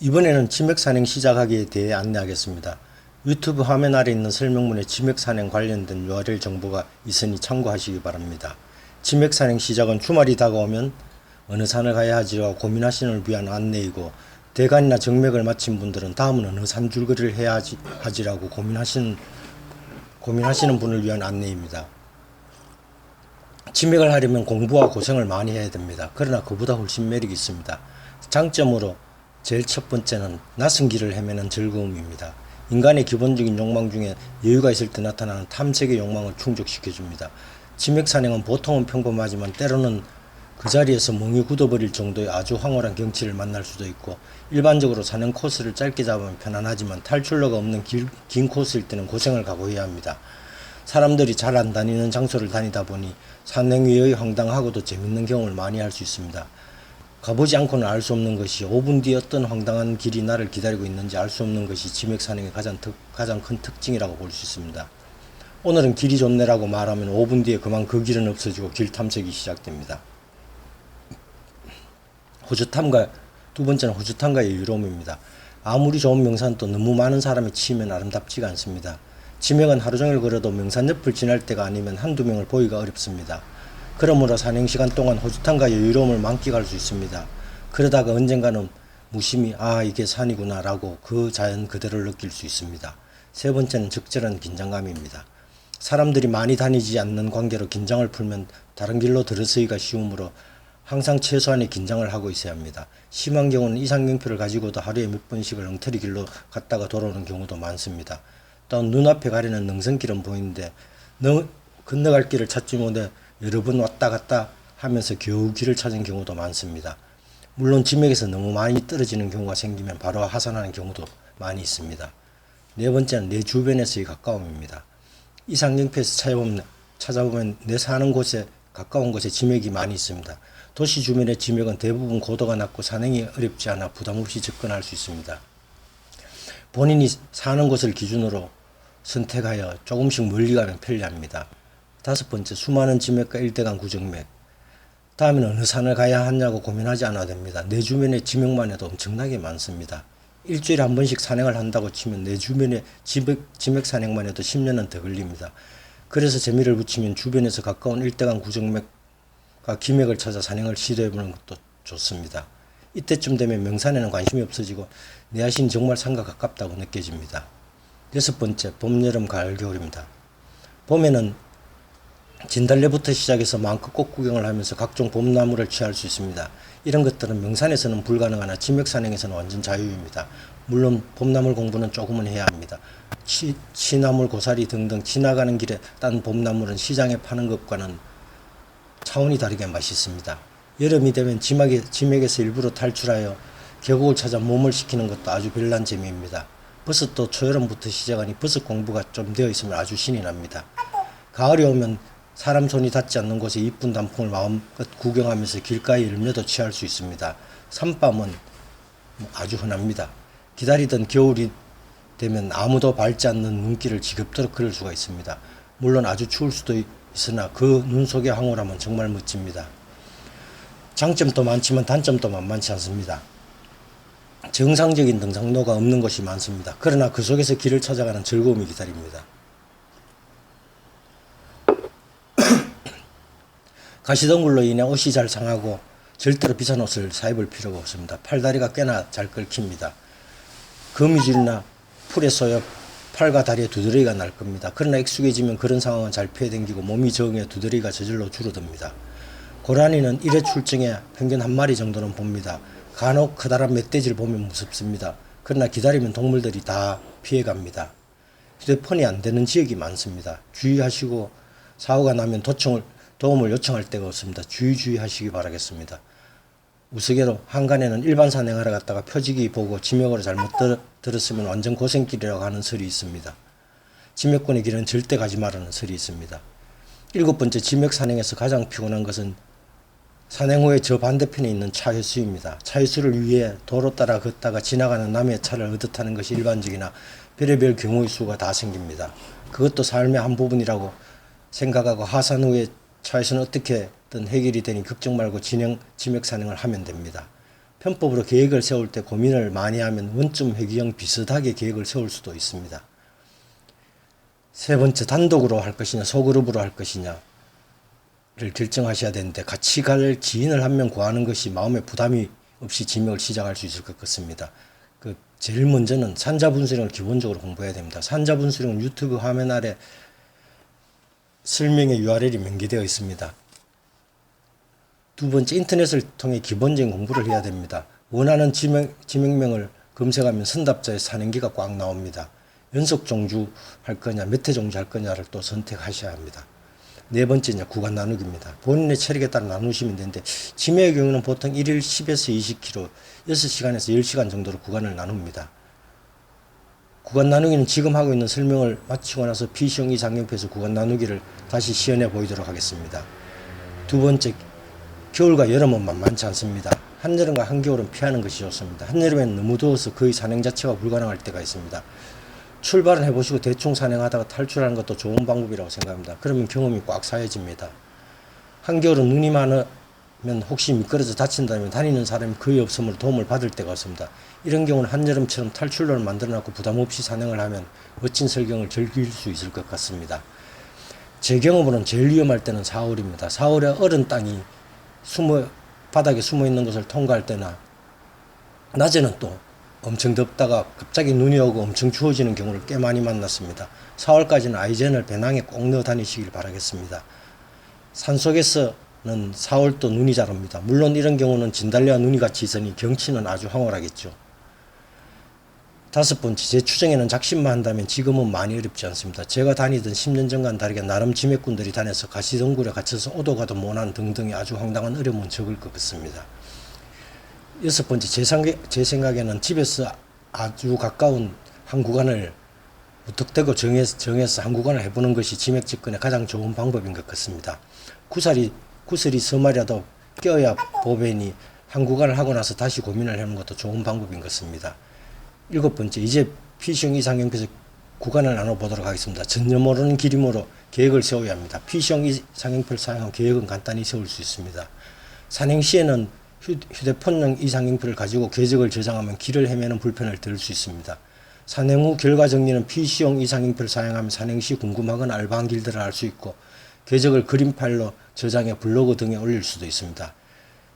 이번에는 치맥산행 시작하기에 대해 안내하겠습니다. 유튜브 화면 아래 있는 설명문에 치맥산행 관련된 URL 정보가 있으니 참고하시기 바랍니다. 치맥산행 시작은 주말이 다가오면 어느 산을 가야 하지라고 고민하시는 걸 위한 안내이고, 대관이나 정맥을 마친 분들은 다음은 어느 산 줄거리를 해야 하지라고 고민하시는 분을 위한 안내입니다. 치맥을 하려면 공부와 고생을 많이 해야 됩니다. 그러나 그보다 훨씬 매력이 있습니다. 장점으로 제일 첫 번째는 낯선 길을 헤매는 즐거움입니다. 인간의 기본적인 욕망 중에 여유가 있을 때 나타나는 탐색의 욕망을 충족시켜줍니다. 치맥산행은 보통은 평범하지만 때로는 그 자리에서 멍이 굳어버릴 정도의 아주 황홀한 경치를 만날 수도 있고, 일반적으로 산행 코스를 짧게 잡으면 편안하지만 탈출로가 없는 긴 코스일 때는 고생을 각오해야 합니다. 사람들이 잘 안 다니는 장소를 다니다 보니 산행 위의 황당하고도 재밌는 경험을 많이 할 수 있습니다. 가보지 않고는 알 수 없는 것이 5분 뒤에 어떤 황당한 길이 나를 기다리고 있는지 알 수 없는 것이 치맥산행의 가장 큰 특징이라고 볼 수 있습니다. 오늘은 길이 좋네라고 말하면 5분 뒤에 그만 그 길은 없어지고 길 탐색이 시작됩니다. 두 번째는 호주탐과의 여유로움입니다. 아무리 좋은 명산도 너무 많은 사람이 치이면 아름답지가 않습니다. 치맥은 하루 종일 걸어도 명산 옆을 지날 때가 아니면 한두 명을 보기가 어렵습니다. 그러므로 산행시간 동안 호주탐과 여유로움을 만끽할 수 있습니다. 그러다가 언젠가는 무심히 이게 산이구나 라고 그 자연 그대로를 느낄 수 있습니다. 세 번째는 적절한 긴장감입니다. 사람들이 많이 다니지 않는 관계로 긴장을 풀면 다른 길로 들어서기가 쉬우므로 항상 최소한의 긴장을 하고 있어야 합니다. 심한 경우는 이상경표를 가지고도 하루에 몇 번씩을 엉터리 길로 갔다가 돌아오는 경우도 많습니다. 또한 눈앞에 가려는 능선길은 보이는데 건너갈 길을 찾지 못해 여러 번 왔다 갔다 하면서 겨우 길을 찾은 경우도 많습니다. 물론 지맥에서 너무 많이 떨어지는 경우가 생기면 바로 하산하는 경우도 많이 있습니다. 네 번째는 내 주변에서의 가까움입니다. 이상경표에서 찾아보면 내 사는 곳에 가까운 곳에 지맥이 많이 있습니다. 도시 주변의 지맥은 대부분 고도가 낮고 산행이 어렵지 않아 부담 없이 접근할 수 있습니다. 본인이 사는 곳을 기준으로 선택하여 조금씩 멀리 가면 편리합니다. 다섯 번째, 수많은 지맥과 일대간 구정맥. 다음에는 어느 산을 가야 하냐고 고민하지 않아도 됩니다. 내 주변에 지맥만 해도 엄청나게 많습니다. 일주일에 한 번씩 산행을 한다고 치면 내 주변에 지맥 산행만 해도 10년은 더 걸립니다. 그래서 재미를 붙이면 주변에서 가까운 일대간 구정맥과 기맥을 찾아 산행을 시도해보는 것도 좋습니다. 이때쯤 되면 명산에는 관심이 없어지고 내 자신이 정말 산과 가깝다고 느껴집니다. 여섯 번째, 봄, 여름, 가을, 겨울입니다. 봄에는 진달래부터 시작해서 마음껏 꽃 구경을 하면서 각종 봄나무를 취할 수 있습니다. 이런 것들은 명산에서는 불가능하나 지맥산행에서는 완전 자유입니다. 물론 봄나물 공부는 조금은 해야 합니다. 취나물, 고사리 등등 지나가는 길에 딴 봄나물은 시장에 파는 것과는 차원이 다르게 맛있습니다. 여름이 되면 지맥에서 일부러 탈출하여 계곡을 찾아 몸을 식히는 것도 아주 별난 재미입니다. 버섯도 초여름부터 시작하니 버섯 공부가 좀 되어 있으면 아주 신이 납니다. 가을이 오면 사람 손이 닿지 않는 곳에 이쁜 단풍을 마음껏 구경하면서 길가의 열매도 취할 수 있습니다. 산밤은 아주 흔합니다. 기다리던 겨울이 되면 아무도 밟지 않는 눈길을 지겹도록 걸을 수가 있습니다. 물론 아주 추울 수도 있으나 그 눈 속의 황홀함은 정말 멋집니다. 장점도 많지만 단점도 만만치 않습니다. 정상적인 등산로가 없는 곳이 많습니다. 그러나 그 속에서 길을 찾아가는 즐거움이 기다립니다. 가시덤불로 인해 옷이 잘 상하고 절대로 비싼 옷을 사입을 필요가 없습니다. 팔다리가 꽤나 잘 끓깁니다. 거미줄이나 풀에 쏘여 팔과 다리에 두드러기가 날 겁니다. 그러나 익숙해지면 그런 상황은 잘 피해당기고 몸이 적응해 두드러기가 저절로 줄어듭니다. 고라니는 1회 출정에 평균 한 마리 정도는 봅니다. 간혹 커다란 멧돼지를 보면 무섭습니다. 그러나 기다리면 동물들이 다 피해갑니다. 휴대폰이 안 되는 지역이 많습니다. 주의하시고 사고가 나면 도움을 요청할 데가 없습니다. 주의하시기 바라겠습니다. 우스개로 한간에는 일반 산행하러 갔다가 표지기 보고 지맥으로 잘못 들었으면 완전 고생길이라고 하는 설이 있습니다. 지맥군의 길은 절대 가지 말라는 설이 있습니다. 일곱 번째, 지맥 산행에서 가장 피곤한 것은 산행 후에 저 반대편에 있는 차회수입니다. 차회수를 위해 도로 따라 걷다가 지나가는 남의 차를 얻어타는 것이 일반적이나 별의별 경우의 수가 다 생깁니다. 그것도 삶의 한 부분이라고 생각하고 하산 후에 차에서는 어떻게든 해결이 되니 걱정 말고 지맥 산행을 하면 됩니다. 편법으로 계획을 세울 때 고민을 많이 하면 원점 회귀형 비슷하게 계획을 세울 수도 있습니다. 세 번째, 단독으로 할 것이냐 소그룹으로 할 것이냐를 결정하셔야 되는데 같이 갈 지인을 한 명 구하는 것이 마음에 부담이 없이 지명을 시작할 수 있을 것 같습니다. 제일 먼저는 산자분수령을 기본적으로 공부해야 됩니다. 산자분수령은 유튜브 화면 아래 설명의 URL이 명기되어 있습니다. 두 번째, 인터넷을 통해 기본적인 공부를 해야 됩니다. 원하는 지명명을 검색하면 선답자의 산행기가 꽉 나옵니다. 연속 종주 할 거냐, 몇 회 종주 할 거냐를 또 선택하셔야 합니다. 네 번째, 구간 나누기입니다. 본인의 체력에 따라 나누시면 되는데, 지명의 경우는 보통 1일 10에서 20km, 6시간에서 10시간 정도로 구간을 나눕니다. 구간 나누기는 지금 하고 있는 설명을 마치고 나서 PC형 이상형표에서 구간 나누기를 다시 시연해 보이도록 하겠습니다. 두 번째, 겨울과 여름은 만만치 않습니다. 한여름과 한겨울은 피하는 것이 좋습니다. 한여름에는 너무 더워서 거의 산행 자체가 불가능할 때가 있습니다. 출발은 해보시고 대충 산행하다가 탈출하는 것도 좋은 방법이라고 생각합니다. 그러면 경험이 꽉 쌓여집니다. 한겨울은 눈이 많으면 혹시 미끄러져 다친다면 다니는 사람이 거의 없으므로 도움을 받을 데가 없습니다. 이런 경우는 한여름처럼 탈출로를 만들어놨고 부담 없이 산행을 하면 멋진 설경을 즐길 수 있을 것 같습니다. 제 경험으로는 제일 위험할 때는 4월입니다. 4월에 얼은 땅이 바닥에 숨어 있는 것을 통과할 때나 낮에는 또 엄청 덥다가 갑자기 눈이 오고 엄청 추워지는 경우를 꽤 많이 만났습니다. 4월까지는 아이젠을 배낭에 꼭 넣어 다니시길 바라겠습니다. 산속에서는 4월도 눈이 잘 옵니다. 물론 이런 경우는 진달래와 눈이 같이 있으니 경치는 아주 황홀하겠죠. 다섯 번째, 제 추정에는 작심만 한다면 지금은 많이 어렵지 않습니다. 제가 다니던 10년 전과는 다르게 나름 지맥꾼들이 다녀서 가시덩굴에 갇혀서 오도 가도 못한 등등의 아주 황당한 어려움은 적을 것 같습니다. 여섯 번째, 제 생각에는 집에서 아주 가까운 한 구간을 무턱대고 정해서 한 구간을 해보는 것이 지맥 접근의 가장 좋은 방법인 것 같습니다. 구슬이 서말이라도 껴야 보배니 한 구간을 하고 나서 다시 고민을 하는 것도 좋은 방법인 것 같습니다. 일곱 번째, 이제 PC형 이상형표에서 구간을 나눠보도록 하겠습니다. 전혀 모르는 길이므로 계획을 세워야 합니다. PC형 이상형표를 사용하면 계획은 간단히 세울 수 있습니다. 산행 시에는 휴대폰용 이상형표를 가지고 궤적을 저장하면 길을 헤매는 불편을 덜 수 있습니다. 산행 후 결과 정리는 PC형 이상형표를 사용하면 산행 시 궁금하거나 알바한 길들을 알 수 있고 궤적을 그림 파일로 저장해 블로그 등에 올릴 수도 있습니다.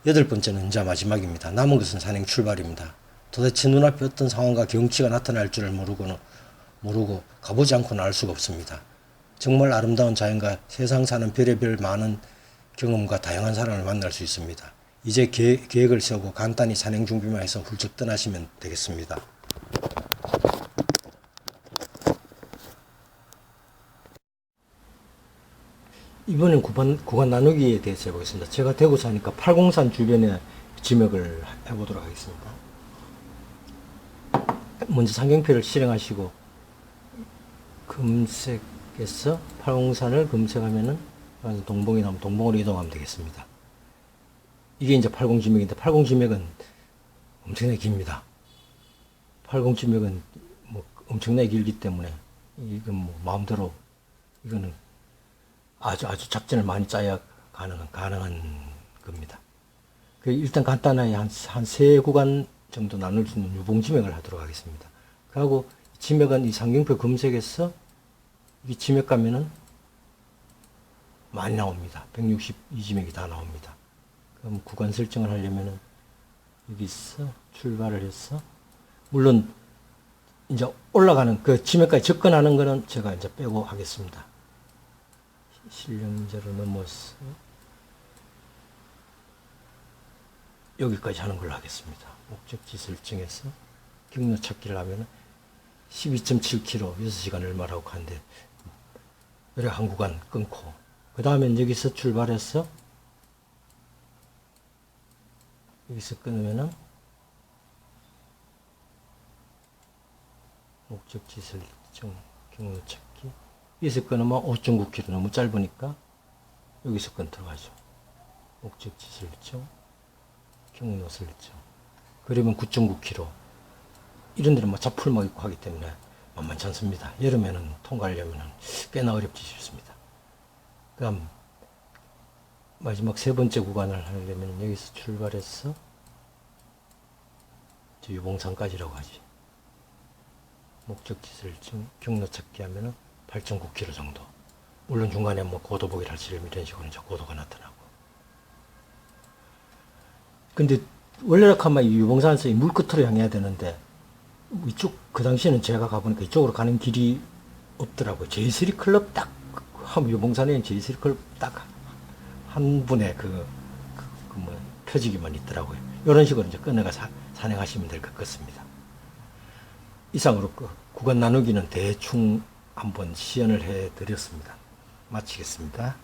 여덟 번째는 이제 마지막입니다. 남은 것은 산행 출발입니다. 도대체 눈앞에 어떤 상황과 경치가 나타날 줄을 모르고 가보지 않고는 알 수가 없습니다. 정말 아름다운 자연과 세상 사는 별의별 많은 경험과 다양한 사람을 만날 수 있습니다. 이제 계획을 세우고 간단히 산행 준비만 해서 훌쩍 떠나시면 되겠습니다. 이번엔 구간 나누기에 대해서 해보겠습니다. 제가 대구 사니까 팔공산 주변에 지맥을 해보도록 하겠습니다. 먼저 상경표를 실행하시고 검색해서 팔공산을 검색하면은 동봉이 나오면 동봉으로 이동하면 되겠습니다. 이게 이제 팔공지맥인데 팔공지맥은 엄청나게 깁니다. 팔공지맥은 뭐 엄청나게 길기 때문에 이건 뭐 마음대로 이거는 아주 작전을 많이 짜야 가능한 겁니다. 일단 간단하게 한 세 구간 정도 나눌 수 있는 유봉지맥을 하도록 하겠습니다. 그리고 지맥은 이 상경표 검색에서 이 지맥 가면은 많이 나옵니다. 162지맥이 다 나옵니다. 그럼 구간 설정을 하려면은 여기서 출발을 해서 물론 이제 올라가는 그 지맥까지 접근하는 거는 제가 이제 빼고 하겠습니다. 실령제로 넘어서 여기까지 하는 걸로 하겠습니다. 목적지 설정해서 경로 찾기를 하면 12.7km 6시간 얼마라고 하는데 이렇게 한 구간 끊고 그 다음에 여기서 출발해서 여기서 끊으면은 목적지 설정 경로 찾기 여기서 끊으면 5.9km 너무 짧으니까 여기서 끊도록 하죠. 목적지 설정 경로 설정 그러면 9.9km 이런 데는 뭐 자풀막 있고 하기 때문에 만만치 않습니다. 여름에는 통과하려면 꽤나 어렵지 싶습니다. 그 다음 마지막 세 번째 구간을 하려면 여기서 출발해서 이것도 유봉산까지라고 하지. 목적지를 경로 찾기 하면은 8.9km 정도. 물론 중간에 뭐 고도보기를 할지름 이런 식으로 이제 고도가 나타나고. 근데 원래라고 하면 이 유봉산에서 이 물 끝으로 향해야 되는데 이쪽 그 당시에는 제가 가보니까 이쪽으로 가는 길이 없더라고요. J3 클럽 딱 하면 유봉산에는 J3 클럽 딱 한 분의 뭐 표지기만 있더라고요. 이런 식으로 이제 끊어가 산행하시면 될 것 같습니다. 이상으로 구간 나누기는 대충 한번 시연을 해 드렸습니다. 마치겠습니다.